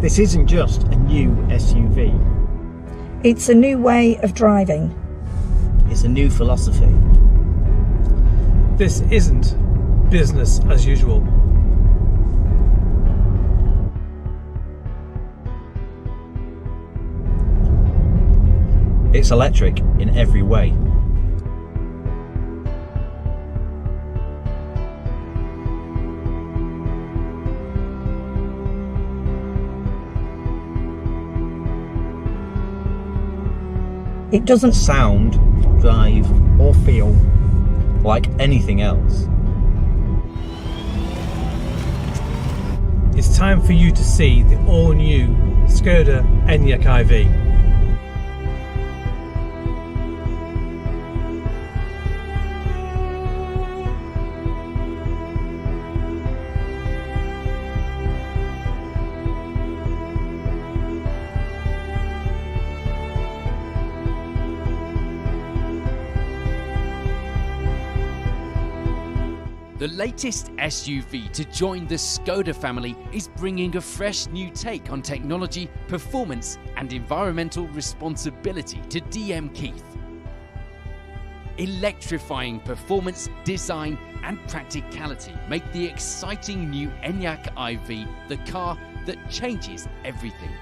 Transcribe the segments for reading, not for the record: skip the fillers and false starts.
This isn't just a new SUV. It's a new way of driving. It's a new philosophy. This isn't business as usual. It's electric in every way. It doesn't sound, drive, or feel like anything else. It's time for you to see the all-new SKODA ENYAQ IV. The latest SUV to join the SKODA family is bringing a fresh new take on technology, performance and environmental responsibility to DM Keith. Electrifying performance, design and practicality make the exciting new ENYAQ IV the car that changes everything.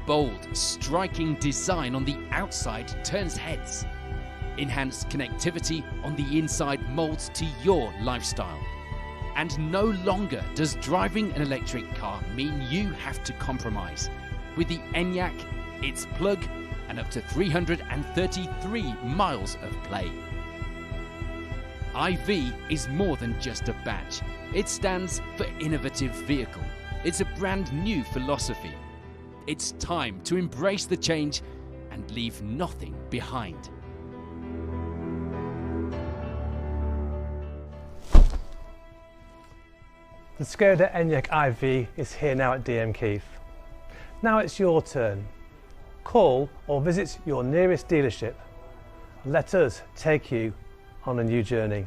Bold, striking design on the outside turns heads. Enhanced connectivity on the inside molds to your lifestyle. And no longer does driving an electric car mean you have to compromise. With the ENYAQ, it's plug and up to 333 miles of play. IV is more than just a badge. It stands for innovative vehicle. It's a brand new philosophy. It's time to embrace the change and leave nothing behind. The SKODA ENYAQ IV is here now at DM Keith. Now it's your turn. Call or visit your nearest dealership. Let us take you on a new journey.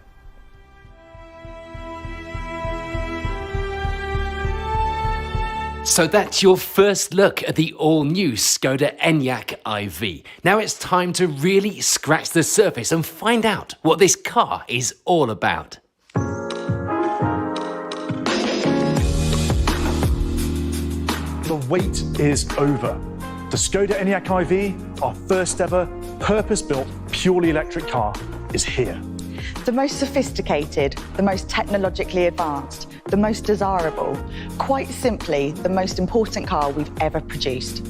So that's your first look at the all-new SKODA ENYAQ IV. Now it's time to really scratch the surface and find out what this car is all about. The wait is over. The SKODA ENYAQ IV, our first ever purpose-built purely electric car, is here. The most sophisticated, the most technologically advanced, the most desirable, quite simply the most important car we've ever produced.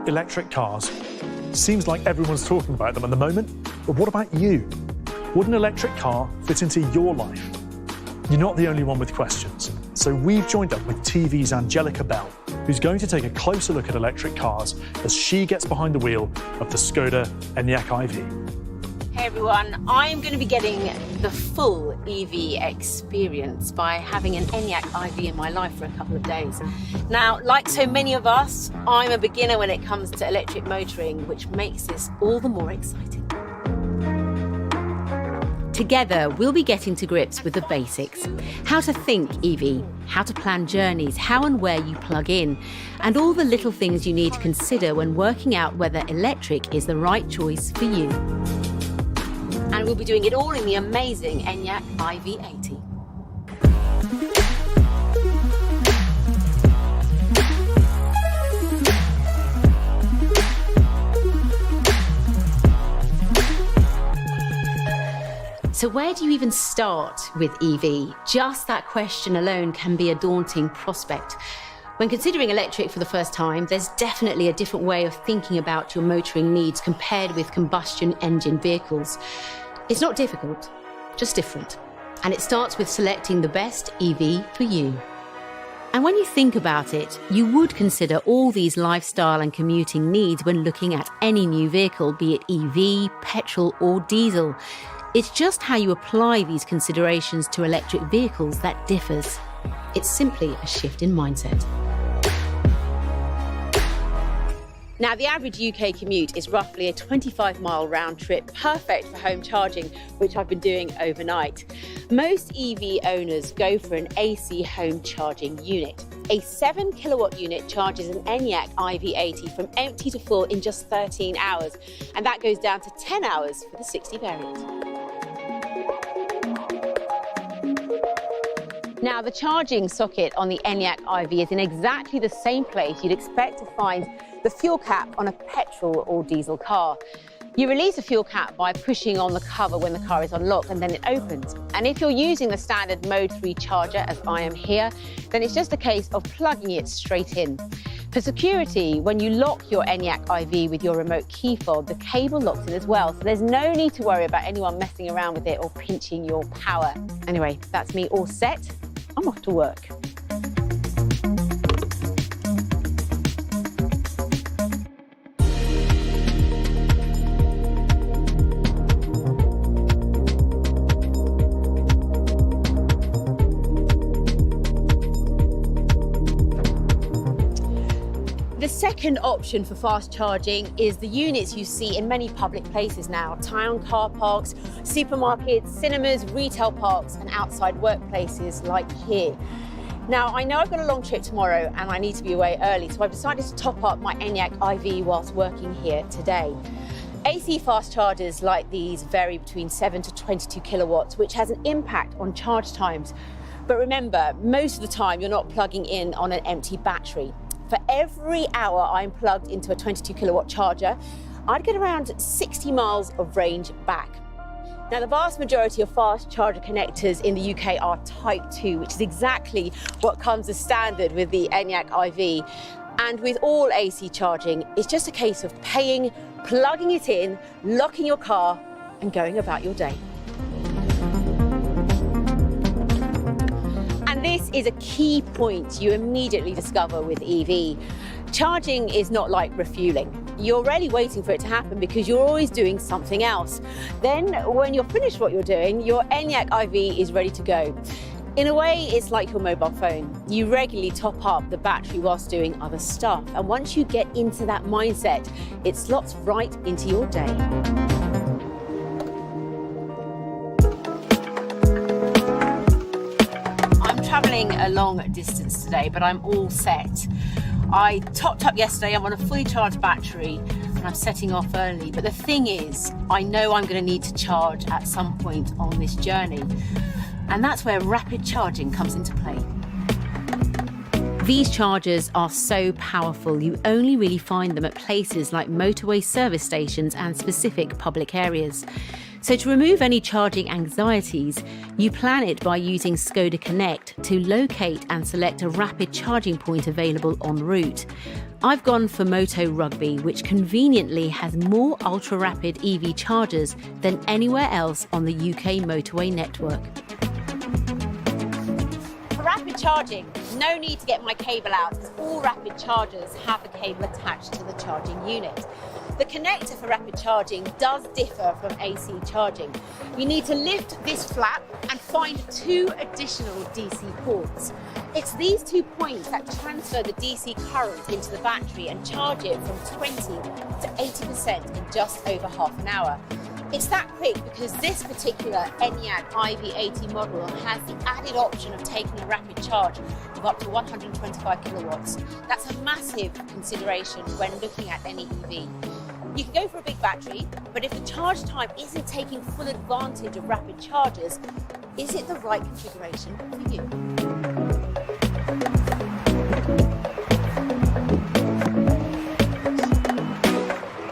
Electric cars. Seems like everyone's talking about them at the moment, but what about you? Would an electric car fit into your life? You're not the only one with questions. So we've joined up with TV's Angelica Bell, who's going to take a closer look at electric cars as she gets behind the wheel of the SKODA ENYAQ IV. Hey everyone, I'm going to be getting the full EV experience by having an ENYAQ IV in my life for a couple of days. Now, like so many of us, I'm a beginner when it comes to electric motoring, which makes this all the more exciting. Together, we'll be getting to grips with the basics. How to think EV, how to plan journeys, how and where you plug in, and all the little things you need to consider when working out whether electric is the right choice for you. And we'll be doing it all in the amazing ENYAQ IV80. So where do you even start with EV? Just that question alone can be a daunting prospect. When considering electric for the first time, there's definitely a different way of thinking about your motoring needs compared with combustion engine vehicles. It's not difficult, just different. And it starts with selecting the best EV for you. And when you think about it, you would consider all these lifestyle and commuting needs when looking at any new vehicle, be it EV, petrol or diesel. It's just how you apply these considerations to electric vehicles that differs. It's simply a shift in mindset. Now, the average UK commute is roughly a 25-mile round trip, perfect for home charging, which I've been doing overnight. Most EV owners go for an AC home charging unit. A 7 kilowatt unit charges an ENYAQ iV80 from empty to full in just 13 hours, and that goes down to 10 hours for the 60 variant. Now, the charging socket on the ENYAQ iV is in exactly the same place you'd expect to find the fuel cap on a petrol or diesel car. You release a fuel cap by pushing on the cover when the car is unlocked, and then it opens. And if you're using the standard Mode 3 charger, as I am here, then it's just a case of plugging it straight in. For security, when you lock your ENYAQ iV with your remote key fob, the cable locks in as well, so there's no need to worry about anyone messing around with it or pinching your power. Anyway, that's me all set. I'm off to work. The second option for fast charging is the units you see in many public places now: town car parks, supermarkets, cinemas, retail parks, and outside workplaces like here. Now, I know I've got a long trip tomorrow and I need to be away early, so I've decided to top up my ENYAQ iV whilst working here today. AC fast chargers like these vary between 7 to 22 kilowatts, which has an impact on charge times. But remember, most of the time you're not plugging in on an empty battery. For every hour I'm plugged into a 22 kilowatt charger, I'd get around 60 miles of range back. Now, the vast majority of fast charger connectors in the UK are Type 2, which is exactly what comes as standard with the ENYAQ iV. And with all AC charging, it's just a case of paying, plugging it in, locking your car, and going about your day. This is a key point you immediately discover with EV. Charging is not like refueling. You're rarely waiting for it to happen because you're always doing something else. Then, when you're finished what you're doing, your ENYAQ iV is ready to go. In a way, it's like your mobile phone. You regularly top up the battery whilst doing other stuff. And once you get into that mindset, it slots right into your day. Travelling a long distance today, but I'm all set. I topped up yesterday, I'm on a fully charged battery and I'm setting off early. But the thing is, I know I'm going to need to charge at some point on this journey. And that's where rapid charging comes into play. These chargers are so powerful, you only really find them at places like motorway service stations and specific public areas. So to remove any charging anxieties, you plan it by using SKODA Connect to locate and select a rapid charging point available en route. I've gone for Moto Rugby, which conveniently has more ultra-rapid EV chargers than anywhere else on the UK motorway network. For rapid charging, no need to get my cable out, as all rapid chargers have the cable attached to the charging unit. The connector for rapid charging does differ from AC charging. You need to lift this flap and find 2 additional DC ports. It's these 2 points that transfer the DC current into the battery and charge it from 20 to 80% in just over half an hour. It's that quick because this particular ENYAQ iV80 model has the added option of taking a rapid charge of up to 125 kilowatts. That's a massive consideration when looking at any EV. You can go for a big battery, but if the charge time isn't taking full advantage of rapid chargers, is it the right configuration for you?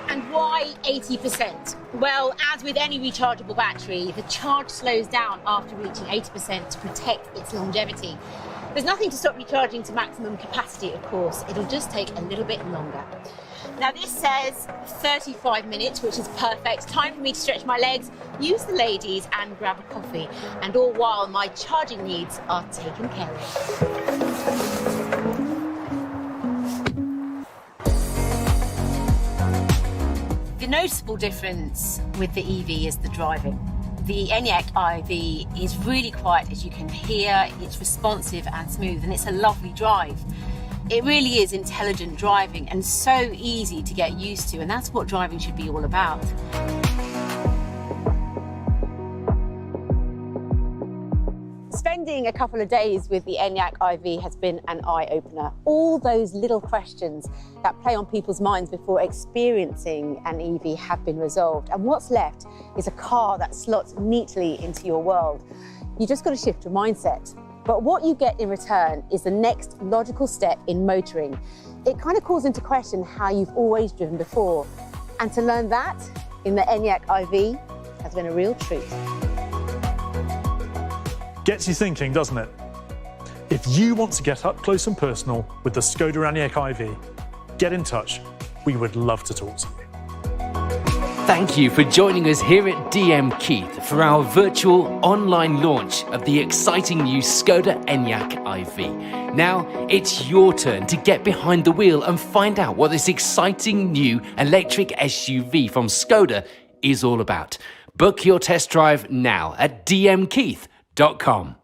And why 80%? Well, as with any rechargeable battery, the charge slows down after reaching 80% to protect its longevity. There's nothing to stop you charging to maximum capacity, of course. It'll just take a little bit longer. Now, this says 35 minutes, which is perfect. Time for me to stretch my legs, use the ladies and grab a coffee. And all while my charging needs are taken care of. The noticeable difference with the EV is the driving. The ENYAQ iV is really quiet, as you can hear. It's responsive and smooth, and it's a lovely drive. It really is intelligent driving and so easy to get used to, and that's what driving should be all about. Spending a couple of days with the ENYAQ IV has been an eye-opener. All those little questions that play on people's minds before experiencing an EV have been resolved. And what's left is a car that slots neatly into your world. You just got to shift your mindset. But what you get in return is the next logical step in motoring. It kind of calls into question how you've always driven before. And to learn that in the ENYAQ IV has been a real treat. Gets you thinking, doesn't it? If you want to get up close and personal with the SKODA ENYAQ IV, get in touch. We would love to talk to you. Thank you for joining us here at DM Keith for our virtual online launch of the exciting new SKODA ENYAQ IV. Now it's your turn to get behind the wheel and find out what this exciting new electric SUV from SKODA is all about. Book your test drive now at dmkeith.com.